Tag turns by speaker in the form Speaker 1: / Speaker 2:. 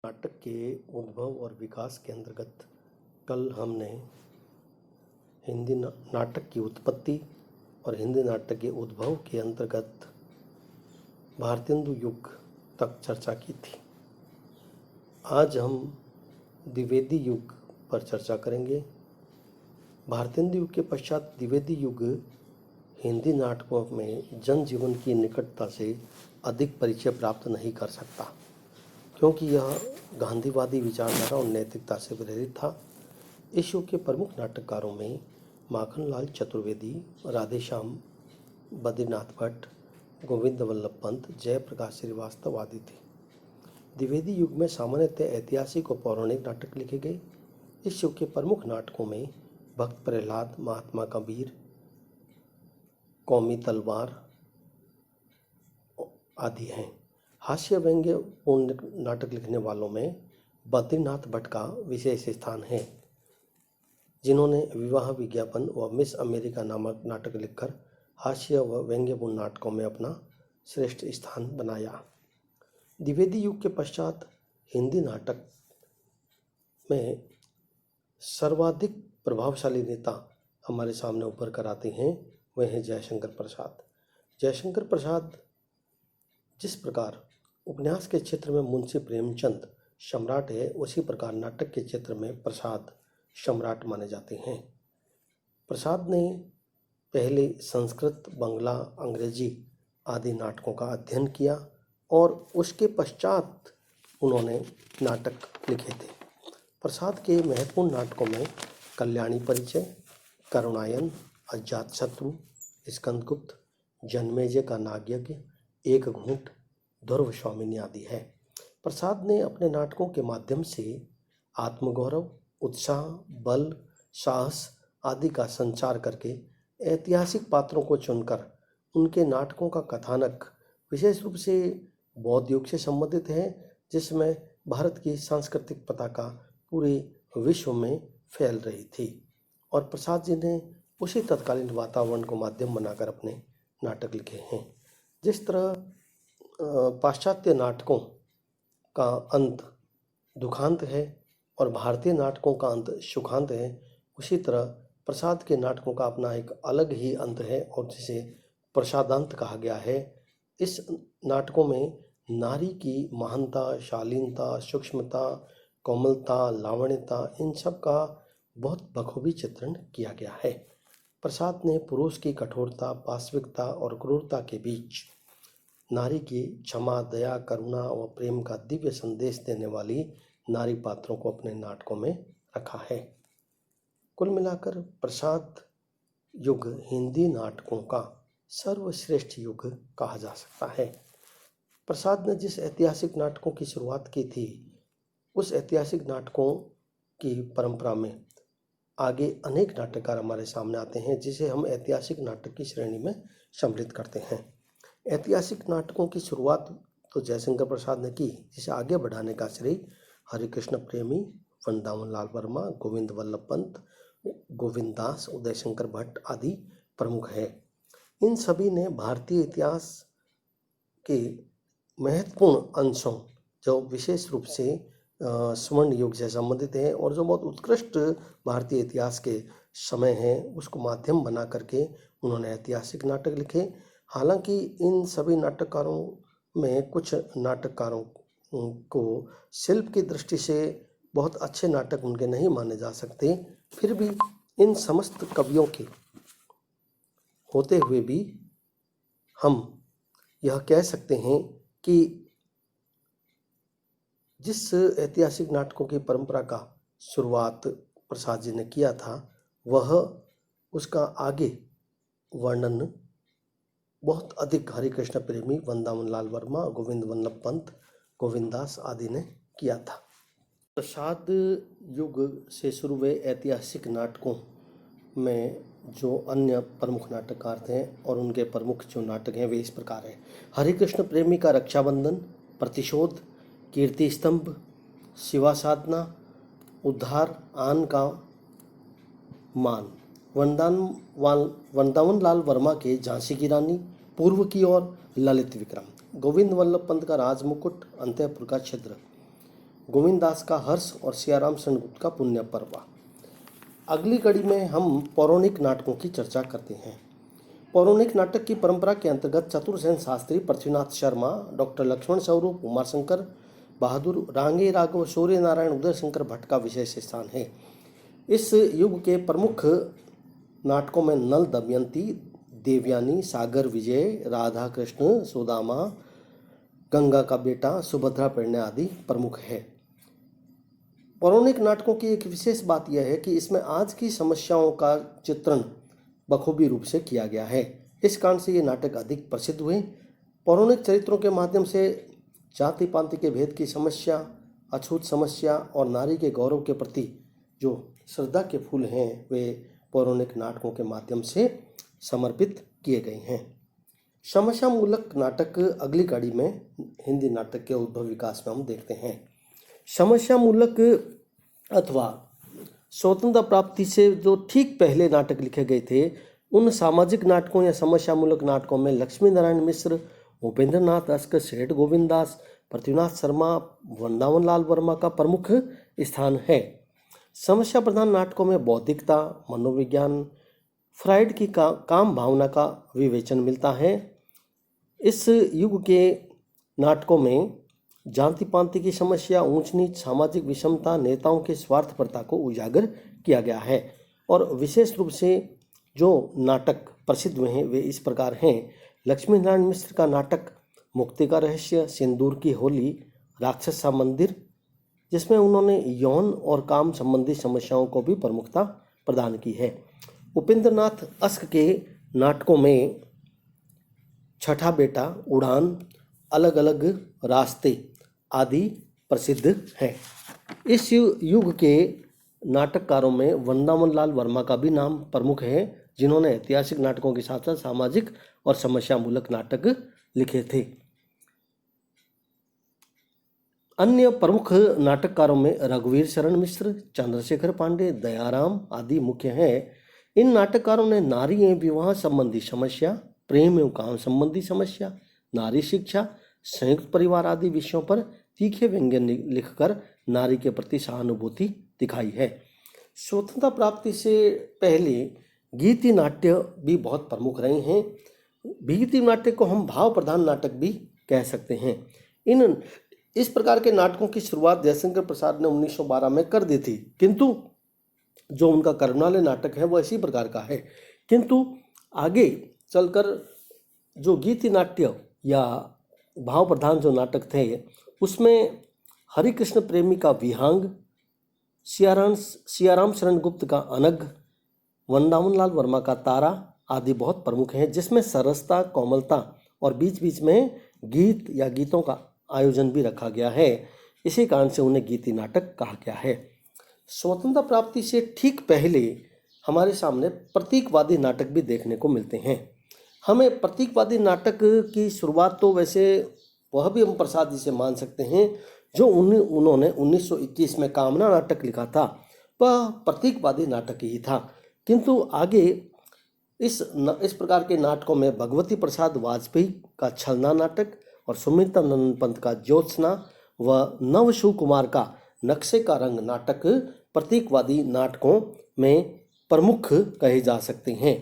Speaker 1: नाटक के उद्भव और विकास के अंतर्गत कल हमने हिंदी नाटक की उत्पत्ति और हिंदी नाटक के उद्भव के अंतर्गत भारतेंदु युग तक चर्चा की थी। आज हम द्विवेदी युग पर चर्चा करेंगे। भारतेंदु युग के पश्चात द्विवेदी युग हिंदी नाटकों में जनजीवन की निकटता से अधिक परिचय प्राप्त नहीं कर सकता, क्योंकि यह गांधीवादी विचारधारा और नैतिकता से प्रेरित था। इस युग के प्रमुख नाटककारों में माखनलाल चतुर्वेदी, राधेश्याम, बद्रीनाथ भट्ट, गोविंद वल्लभ पंत, जयप्रकाश श्रीवास्तव आदि थे। द्विवेदी युग में सामान्यतः ऐतिहासिक और पौराणिक नाटक लिखे गए। इस युग के प्रमुख नाटकों में भक्त प्रहलाद, महात्मा कबीर, कौमी तलवार आदि हैं। हास्य व्यंग्य पूर्ण नाटक लिखने वालों में बद्रीनाथ भट्ट का विशेष स्थान है, जिन्होंने विवाह विज्ञापन व मिस अमेरिका नामक नाटक लिखकर हास्य व व्यंग्यपूर्ण नाटकों में अपना श्रेष्ठ स्थान बनाया। द्विवेदी युग के पश्चात हिंदी नाटक में सर्वाधिक प्रभावशाली नेता हमारे सामने उभर कर आते हैं, वह हैं जयशंकर प्रसाद। जयशंकर प्रसाद जिस प्रकार उपन्यास के क्षेत्र में मुंशी प्रेमचंद सम्राट है, उसी प्रकार नाटक के क्षेत्र में प्रसाद सम्राट माने जाते हैं। प्रसाद ने पहले संस्कृत, बंगला, अंग्रेजी आदि नाटकों का अध्ययन किया और उसके पश्चात उन्होंने नाटक लिखे थे। प्रसाद के महत्वपूर्ण नाटकों में कल्याणी परिचय, करुणायन, अजातशत्रु, स्कंदगुप्त, जन्मेजय का नागयज्ञ, एक घूंट, ध्रुव स्वामिनी आदि है। प्रसाद ने अपने नाटकों के माध्यम से आत्मगौरव, उत्साह, बल, साहस आदि का संचार करके ऐतिहासिक पात्रों को चुनकर उनके नाटकों का कथानक विशेष रूप से बौद्ध युग से संबंधित है, जिसमें भारत की सांस्कृतिक पताका पूरे विश्व में फैल रही थी और प्रसाद जी ने उसी तत्कालीन वातावरण को माध्यम बनाकर अपने नाटक लिखे हैं। जिस तरह पाश्चात्य नाटकों का अंत दुखांत है और भारतीय नाटकों का अंत सुखांत है, उसी तरह प्रसाद के नाटकों का अपना एक अलग ही अंत है और जिसे प्रसादांत कहा गया है। इस नाटकों में नारी की महानता, शालीनता, सूक्ष्मता, कोमलता, लावण्यता, इन सब का बहुत बखूबी चित्रण किया गया है। प्रसाद ने पुरुष की कठोरता, पाशविकता और क्रूरता के बीच नारी की क्षमा, दया, करुणा व प्रेम का दिव्य संदेश देने वाली नारी पात्रों को अपने नाटकों में रखा है। कुल मिलाकर प्रसाद युग हिंदी नाटकों का सर्वश्रेष्ठ युग कहा जा सकता है। प्रसाद ने जिस ऐतिहासिक नाटकों की शुरुआत की थी, उस ऐतिहासिक नाटकों की परंपरा में आगे अनेक नाटककार हमारे सामने आते हैं, जिसे हम ऐतिहासिक नाटक की श्रेणी में सम्मिलित करते हैं। ऐतिहासिक नाटकों की शुरुआत तो जयशंकर प्रसाद ने की, जिसे आगे बढ़ाने का श्रेय हरिकृष्ण प्रेमी, वृंदावन लाल वर्मा, गोविंद वल्लभ पंत, गोविंद दास, उदय शंकर भट्ट आदि प्रमुख है। इन सभी ने भारतीय इतिहास के महत्वपूर्ण अंशों, जो विशेष रूप से स्वर्ण युग से संबंधित हैं और जो बहुत उत्कृष्ट भारतीय इतिहास के समय हैं, उसको माध्यम बना करके उन्होंने ऐतिहासिक नाटक लिखे। हालांकि इन सभी नाटककारों में कुछ नाटककारों को शिल्प की दृष्टि से बहुत अच्छे नाटक उनके नहीं माने जा सकते, फिर भी इन समस्त कवियों के होते हुए भी हम यह कह सकते हैं कि जिस ऐतिहासिक नाटकों की परंपरा का शुरुआत प्रसाद जी ने किया था, वह उसका आगे वर्णन बहुत अधिक हरिकृष्ण प्रेमी, वृंदावन लाल वर्मा, गोविंद वल्लभ पंत, गोविंद दास आदि ने किया था। प्रसाद युग से शुरू हुए ऐतिहासिक नाटकों में जो अन्य प्रमुख नाटककार थे और उनके प्रमुख जो नाटक हैं वे इस प्रकार हैं। हरिकृष्ण प्रेमी का रक्षाबंधन, प्रतिशोध, कीर्ति स्तंभ, शिवा साधना, उद्धार, आन का मान। वृंदावन लाल वर्मा के झांसी की रानी, पूर्व की ओर, ललित विक्रम। गोविंद वल्लभ पंत का राजमुकुट, अंतःपुर का छिद्र। गोविंददास का हर्ष और सियाराम शरण का पुण्य पर्व। अगली कड़ी में हम पौराणिक नाटकों की चर्चा करते हैं। पौराणिक नाटक की परंपरा के अंतर्गत चतुरसेन शास्त्री, पृथ्वीनाथ शर्मा, डॉक्टर लक्ष्मण स्वरूप, उमाशंकर बहादुर, रांगे राघव, सूर्य नारायण, उदय शंकर भट्ट का विशेष स्थान है। इस युग के प्रमुख नाटकों में नल दमयंती, देवयानी, सागर विजय, राधा कृष्ण, सुदामा, गंगा का बेटा, सुभद्रा परिणय आदि प्रमुख है। पौराणिक नाटकों की एक विशेष बात यह है कि इसमें आज की समस्याओं का चित्रण बखूबी रूप से किया गया है। इस कारण से ये नाटक अधिक प्रसिद्ध हुए। पौराणिक चरित्रों के माध्यम से जाति पाति के भेद की समस्या, अछूत समस्या और नारी के गौरव के प्रति जो श्रद्धा के फूल हैं वे पौराणिक नाटकों के माध्यम से समर्पित किए गए हैं। समस्या मूलक नाटक अगली कड़ी में हिंदी नाटक के उद्भव विकास में हम देखते हैं। समस्या मूलक अथवा स्वतंत्रता प्राप्ति से जो ठीक पहले नाटक लिखे गए थे, उन सामाजिक नाटकों या समस्या मूलक नाटकों में लक्ष्मी नारायण मिश्र, उपेंद्र नाथ अस्कर, सेठ गोविंददास, पृथ्वीनाथ शर्मा, वृंदावन लाल वर्मा का प्रमुख स्थान है। समस्या प्रधान नाटकों में बौद्धिकता, मनोविज्ञान, फ्राइड की काम भावना का विवेचन मिलता है। इस युग के नाटकों में जाति पाति की समस्या, ऊंच नीच, सामाजिक विषमता, नेताओं के स्वार्थपरता को उजागर किया गया है। और विशेष रूप से जो नाटक प्रसिद्ध हुए हैं वे इस प्रकार हैं। लक्ष्मी नारायण मिश्र का नाटक मुक्ति का रहस्य, सिंदूर की होली, राक्षस सा मंदिर, जिसमें उन्होंने यौन और काम संबंधी समस्याओं को भी प्रमुखता प्रदान की है। उपेंद्र नाथ अस्क के नाटकों में छठा बेटा, उड़ान, अलग अलग रास्ते आदि प्रसिद्ध हैं। इस युग के नाटककारों में वृंदावन लाल वर्मा का भी नाम प्रमुख है, जिन्होंने ऐतिहासिक नाटकों के साथ साथ सामाजिक और समस्या मूलक नाटक लिखे थे। अन्य प्रमुख नाटककारों में रघुवीर शरण मिश्र, चंद्रशेखर पांडे, दयाराम आदि मुख्य हैं। इन नाटककारों ने नारी एवं विवाह संबंधी समस्या, प्रेम एवं काम संबंधी समस्या, नारी शिक्षा, संयुक्त परिवार आदि विषयों पर तीखे व्यंग्य लिखकर नारी के प्रति सहानुभूति दिखाई है। स्वतंत्रता प्राप्ति से पहले गीति नाट्य भी बहुत प्रमुख रहे हैं। गीति नाट्य को हम भाव प्रधान नाटक भी कह सकते हैं। इस प्रकार के नाटकों की शुरुआत जयशंकर प्रसाद ने 1912 में कर दी थी, किंतु जो उनका कर्मणालय नाटक है वह इसी प्रकार का है। किंतु आगे चलकर जो गीति नाट्य या भाव प्रधान जो नाटक थे उसमें हरिकृष्ण प्रेमी का विहांग, सियाराम शरण गुप्त का अनग, वृंदावन लाल वर्मा का तारा आदि बहुत प्रमुख हैं, जिसमें सरसता, कोमलता और बीच बीच में गीत या गीतों का आयोजन भी रखा गया है। इसी कारण से उन्हें गीति नाटक कहा गया है। स्वतंत्रता प्राप्ति से ठीक पहले हमारे सामने प्रतीकवादी नाटक भी देखने को मिलते हैं। हमें प्रतीकवादी नाटक की शुरुआत तो वैसे वह भी हम प्रसाद जी से मान सकते हैं, जो उन्होंने 1921 में कामना नाटक लिखा था, वह प्रतीकवादी नाटक ही था। किंतु आगे इस प्रकार के नाटकों में भगवती प्रसाद वाजपेयी का छलना नाटक और सुमित्रा नंदन पंत का ज्योत्सना व नव शिव कुमार का नक्शे का रंग नाटक प्रतीकवादी नाटकों में प्रमुख कहे जा सकते हैं।